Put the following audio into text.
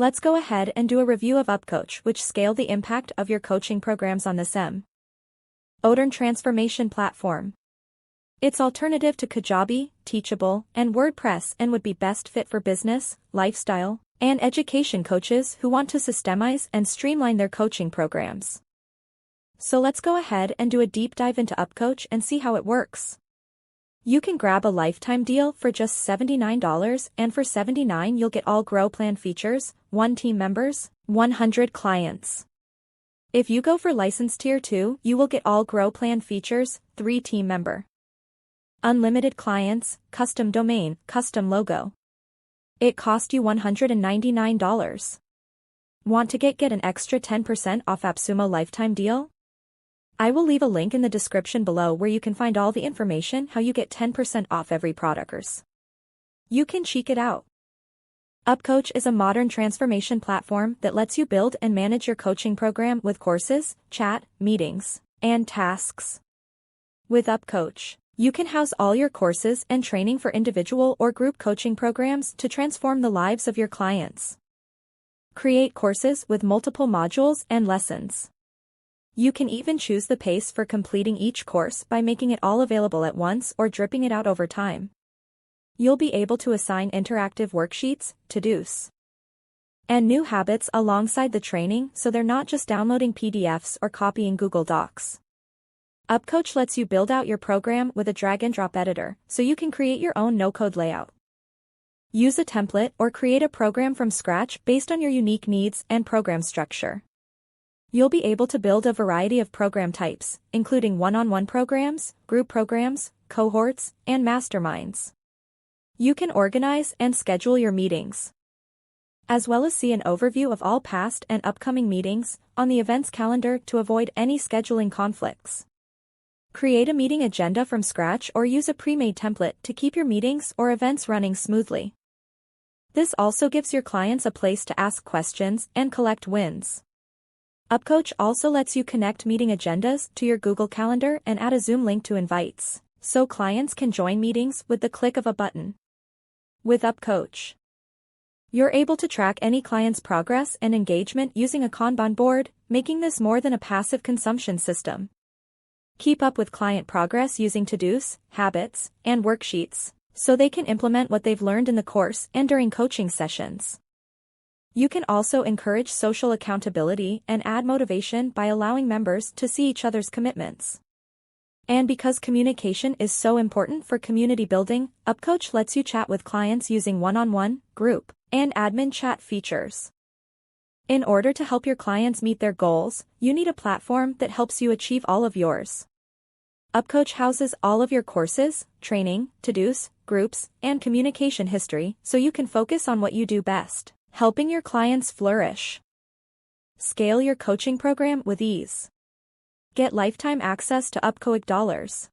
Let's go ahead and do a review of UpCoach, which scale the impact of your coaching programs on this modern transformation platform. It's alternative to Kajabi, Teachable, and WordPress and would be best fit for business, lifestyle, and education coaches who want to systemize and streamline their coaching programs. So let's go ahead and do a deep dive into UpCoach and see how it works. You can grab a lifetime deal for just $79, and for $79 you'll get all Grow Plan features, 1 team members, 100 clients. If you go for license tier 2, you will get all Grow Plan features, 3 team member, unlimited clients, custom domain, custom logo. It cost you $199. Want to get an extra 10% off Appsumo Lifetime Deal? I will leave a link in the description below where you can find all the information how you get 10% off every product. You can check it out. UpCoach is a modern transformation platform that lets you build and manage your coaching program with courses, chat, meetings, and tasks. With UpCoach, you can house all your courses and training for individual or group coaching programs to transform the lives of your clients. Create courses with multiple modules and lessons. You can even choose the pace for completing each course by making it all available at once or dripping it out over time. You'll be able to assign interactive worksheets, to-dos, and new habits alongside the training so they're not just downloading PDFs or copying Google Docs. UpCoach lets you build out your program with a drag-and-drop editor, so you can create your own no-code layout. Use a template or create a program from scratch based on your unique needs and program structure. You'll be able to build a variety of program types, including one-on-one programs, group programs, cohorts, and masterminds. You can organize and schedule your meetings, as well as see an overview of all past and upcoming meetings on the events calendar to avoid any scheduling conflicts. Create a meeting agenda from scratch or use a pre-made template to keep your meetings or events running smoothly. This also gives your clients a place to ask questions and collect wins. UpCoach also lets you connect meeting agendas to your Google Calendar and add a Zoom link to invites, so clients can join meetings with the click of a button. With UpCoach, you're able to track any client's progress and engagement using a Kanban board, making this more than a passive consumption system. Keep up with client progress using to-dos, habits, and worksheets, so they can implement what they've learned in the course and during coaching sessions. You can also encourage social accountability and add motivation by allowing members to see each other's commitments. And because communication is so important for community building, UpCoach lets you chat with clients using one-on-one, group, and admin chat features. In order to help your clients meet their goals, you need a platform that helps you achieve all of yours. UpCoach houses all of your courses, training, to-dos, groups, and communication history so you can focus on what you do best, helping your clients flourish. Scale your coaching program with ease. Get lifetime access to UpCoach dollars.